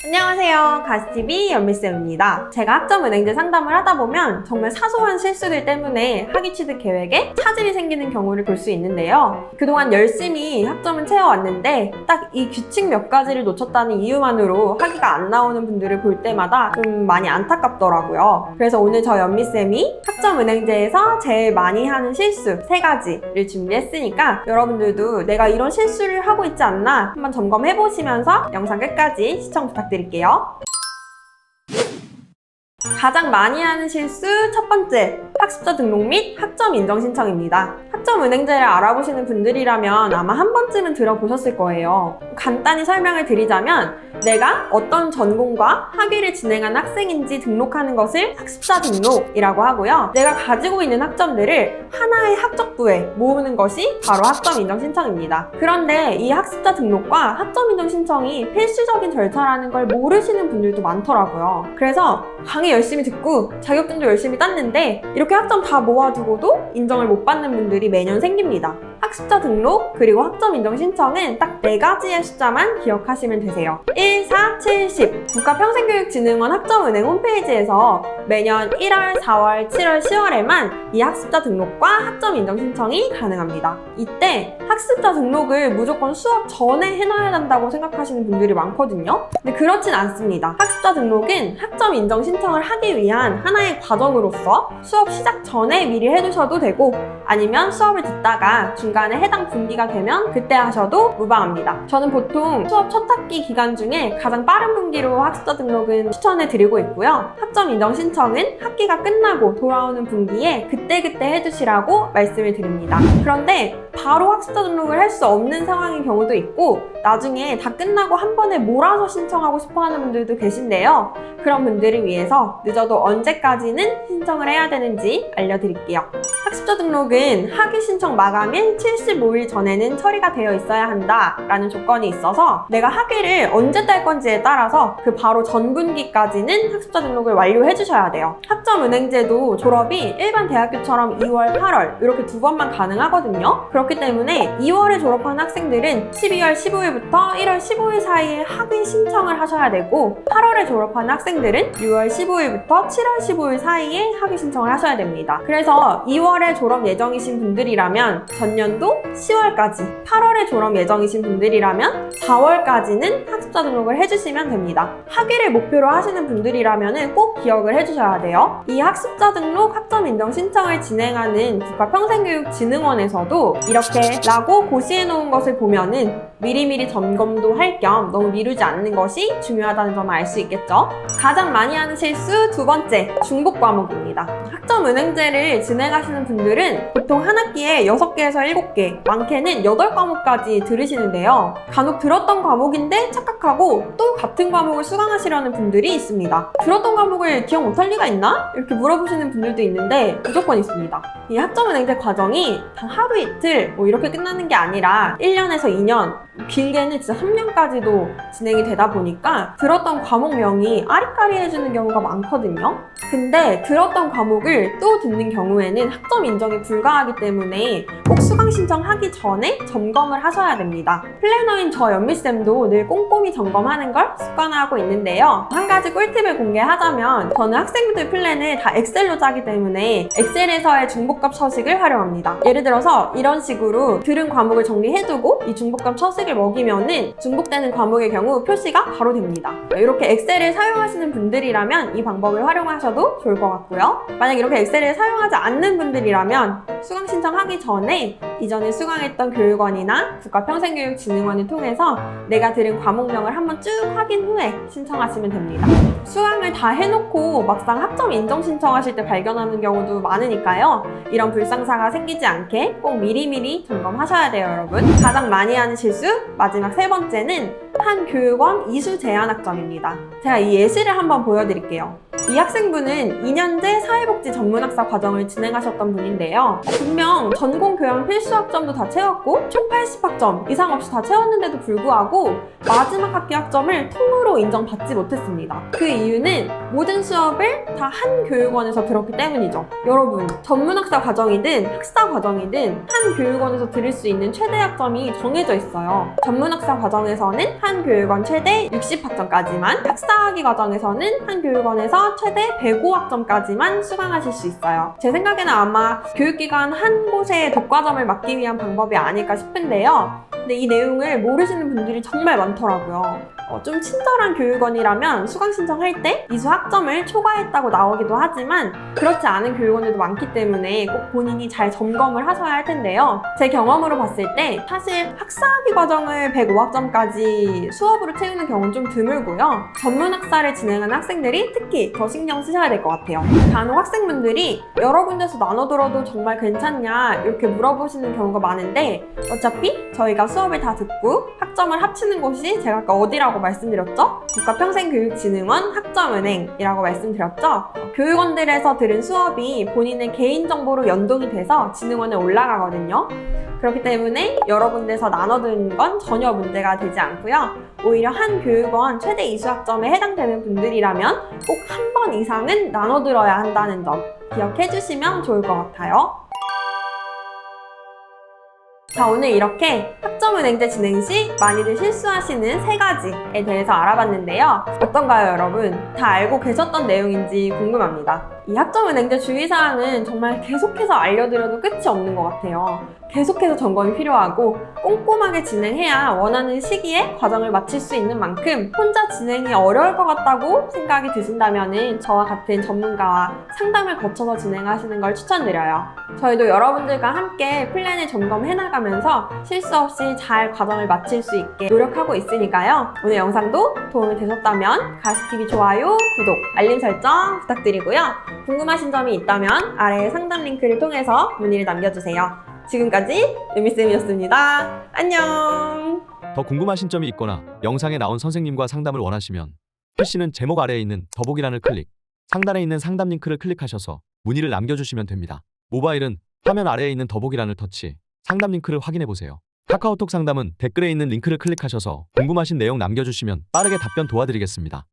안녕하세요. 가스TV 연미쌤입니다. 제가 학점은행제 상담을 하다 보면 정말 사소한 실수들 때문에 학위 취득 계획에 차질이 생기는 경우를 볼 수 있는데요. 그동안 열심히 학점은 채워왔는데 딱 이 규칙 몇 가지를 놓쳤다는 이유만으로 학위가 안 나오는 분들을 볼 때마다 좀 많이 안타깝더라고요. 그래서 오늘 저 연미쌤이 학점은행제에서 제일 많이 하는 실수 3가지를 준비했으니까 여러분들도 내가 이런 실수를 하고 있지 않나 한번 점검해보시면서 영상 끝까지 시청 부탁드릴게요. 가장 많이 하는 실수 첫 번째, 학습자 등록 및 학점 인정 신청입니다. 학점은행제를 알아보시는 분들이라면 아마 한 번쯤은 들어보셨을 거예요. 간단히 설명을 드리자면 내가 어떤 전공과 학위를 진행한 학생인지 등록하는 것을 학습자 등록이라고 하고요. 내가 가지고 있는 학점들을 하나의 학적부에 모으는 것이 바로 학점 인정 신청입니다. 그런데 이 학습자 등록과 학점 인정 신청이 필수적인 절차라는 걸 모르시는 분들도 많더라고요. 그래서 강의 열심히 듣고 자격증도 열심히 땄는데 이렇게 학점 다 모아두고도 인정을 못 받는 분들이 매년 생깁니다. 학습자 등록 그리고 학점 인정 신청은 딱 4가지의 숫자만 기억하시면 되세요. 1, 4, 7, 10 국가평생교육진흥원 학점은행 홈페이지에서 매년 1월, 4월, 7월, 10월에만 이 학습자 등록과 학점 인정 신청이 가능합니다. 이때 학습자 등록을 무조건 수업 전에 해놔야 한다고 생각하시는 분들이 많거든요. 근데 그렇진 않습니다. 학습자 등록은 학점 인정 신청을 하기 위한 하나의 과정으로서 수업 시작 전에 미리 해두셔도 되고 아니면 수업을 듣다가 중간에 해당 분기가 되면 그때 하셔도 무방합니다. 저는 보통 수업 첫 학기 기간 중에 가장 빠른 분기로 학습자 등록은 추천해 드리고 있고요. 학점 인정 신청은 학기가 끝나고 돌아오는 분기에 그때그때 해두시라고 말씀을 드립니다. 그런데 바로 학습자 등록을 할 수 없는 상황인 경우도 있고 나중에 다 끝나고 한 번에 몰아서 신청하고 싶어 하는 분들도 계신데요. 그런 분들을 위해서 늦어도 언제까지는 신청을 해야 되는지 알려드릴게요. 학습자 등록은 학위 신청 마감일 75일 전에는 처리가 되어 있어야 한다라는 조건이 있어서 내가 학위를 언제 딸 건지에 따라서 그 바로 전분기까지는 학습자 등록을 완료해 주셔야 돼요. 학점은행제도 졸업이 일반 대학교처럼 2월, 8월 이렇게 2번만 가능하거든요. 그렇기 때문에 2월에 졸업한 학생들은 12월 15일부터 1월 15일 사이에 학위 신청을 하셔야 되고 8월에 졸업한 학생들은 6월 15일부터 7월 15일 사이에 학위 신청을 하셔야 됩니다. 그래서 2월에 졸업 예정이신 분들이라면 전년도 10월까지 8월에 졸업 예정이신 분들이라면 4월까지는 학습자 등록을 해주시면 됩니다. 학위를 목표로 하시는 분들이라면 꼭 기억을 해주셔야 돼요. 이 학습자 등록 학점 인정 신청을 진행하는 국가평생교육진흥원에서도 이렇게 라고 고시해 놓은 것을 보면은 미리미리 점검도 할 겸 너무 미루지 않는 것이 중요하다는 점을 알 수 있겠죠? 가장 많이 하는 실수 두 번째, 중복 과목입니다. 학점은행제를 진행하시는 분들은 보통 한 학기에 6개에서 7개, 많게는 8과목까지 들으시는데요. 간혹 들었던 과목인데 착각하고 또 같은 과목을 수강하시려는 분들이 있습니다. 들었던 과목을 기억 못할 리가 있나? 이렇게 물어보시는 분들도 있는데 무조건 있습니다. 이 학점은행제 과정이 단 하루 이틀 이렇게 끝나는 게 아니라 1년에서 2년, 길게는 진짜 3년까지도 진행이 되다 보니까 들었던 과목명이 아리까리해지는 경우가 많거든요. 근데 들었던 과목을 또 듣는 경우에는 학점 인정이 불가하기 때문에 꼭 수강 신청하기 전에 점검을 하셔야 됩니다. 플래너인 저 연미쌤도 늘 꼼꼼히 점검하는 걸 습관화하고 있는데요. 한 가지 꿀팁을 공개하자면 저는 학생분들 플랜을 다 엑셀로 짜기 때문에 엑셀에서의 중복값 서식을 활용합니다. 예를 들어서 이런 식으로 들은 과목을 정리해두고 이 중복값 서식을 먹이면은 중복되는 과목의 경우 표시가 바로 됩니다. 이렇게 엑셀을 사용하시는 분들이라면 이 방법을 활용하셔도 좋을 것 같고요. 만약 이렇게 엑셀을 사용하지 않는 분들이라면 수강 신청하기 전에 이전에 수강했던 교육원이나 국가평생교육진흥원을 통해서 내가 들은 과목명을 한번 쭉 확인 후에 신청하시면 됩니다. 수강을 다 해놓고 막상 학점 인정 신청하실 때 발견하는 경우도 많으니까요. 이런 불상사가 생기지 않게 꼭 미리미리 점검하셔야 돼요, 여러분. 가장 많이 하는 실수 마지막 3번째는 한 교육원 이수 제한 학점입니다. 제가 이 예시를 한번 보여드릴게요. 이 학생분은 2년제 사회복지 전문학사 과정을 진행하셨던 분인데요. 분명 전공 교양 필수 학점도 다 채웠고 총 80학점 이상 없이 다 채웠는데도 불구하고 마지막 학기 학점을 통으로 인정받지 못했습니다. 그 이유는 모든 수업을 다 한 교육원에서 들었기 때문이죠. 여러분, 전문학사 과정이든 학사 과정이든 한 교육원에서 들을 수 있는 최대 학점이 정해져 있어요. 전문학사 과정에서는 한 교육원 최대 60학점까지만, 학사학위 과정에서는 한 교육원에서 최대 105학점까지만 수강하실 수 있어요. 제 생각에는 아마 교육기관 한 곳에 독과점을 막기 위한 방법이 아닐까 싶은데요. 근데 이 내용을 모르시는 분들이 정말 많더라고요. 좀 친절한 교육원이라면 수강 신청할 때 이수 학점을 초과했다고 나오기도 하지만 그렇지 않은 교육원들도 많기 때문에 꼭 본인이 잘 점검을 하셔야 할 텐데요. 제 경험으로 봤을 때 사실 학사학위 과정을 105학점까지 수업으로 채우는 경우는 좀 드물고요. 전문 학사를 진행하는 학생들이 특히 더 신경 쓰셔야 될 것 같아요. 간혹 학생분들이 여러 군데서 나눠 들어도 정말 괜찮냐 이렇게 물어보시는 경우가 많은데, 어차피 저희가 수업을 다 듣고 학점을 합치는 곳이 제가 아까 어디라고 말씀드렸죠? 국가평생교육진흥원 학점은행이라고 말씀드렸죠? 교육원들에서 들은 수업이 본인의 개인정보로 연동이 돼서 진흥원에 올라가거든요. 그렇기 때문에 여러 군데서 나눠 듣는 건 전혀 문제가 되지 않고요. 오히려 한 교육원 최대 이수학점에 해당되는 분들이라면 꼭 한 번 이상은 나눠 들어야 한다는 점 기억해 주시면 좋을 것 같아요. 자, 오늘 이렇게 학점은행제 진행 시 많이들 실수하시는 3가지에 대해서 알아봤는데요. 어떤가요, 여러분? 다 알고 계셨던 내용인지 궁금합니다. 이 학점은행제 주의사항은 정말 계속해서 알려드려도 끝이 없는 것 같아요. 계속해서 점검이 필요하고 꼼꼼하게 진행해야 원하는 시기에 과정을 마칠 수 있는 만큼 혼자 진행이 어려울 것 같다고 생각이 드신다면 저와 같은 전문가와 상담을 거쳐서 진행하시는 걸 추천드려요. 저희도 여러분들과 함께 플랜을 점검해 나가면서 실수 없이 잘 과정을 마칠 수 있게 노력하고 있으니까요. 오늘 영상도 도움이 되셨다면 가스TV 좋아요, 구독, 알림 설정 부탁드리고요. 궁금하신 점이 있다면 아래 상담 링크를 통해서 문의를 남겨주세요. 지금까지 유미쌤이었습니다. 안녕! 더 궁금하신 점이 있거나 영상에 나온 선생님과 상담을 원하시면 PC는 제목 아래에 있는 더보기란을 클릭, 상단에 있는 상담 링크를 클릭하셔서 문의를 남겨주시면 됩니다. 모바일은 화면 아래에 있는 더보기란을 터치, 상담 링크를 확인해보세요. 카카오톡 상담은 댓글에 있는 링크를 클릭하셔서 궁금하신 내용 남겨주시면 빠르게 답변 도와드리겠습니다.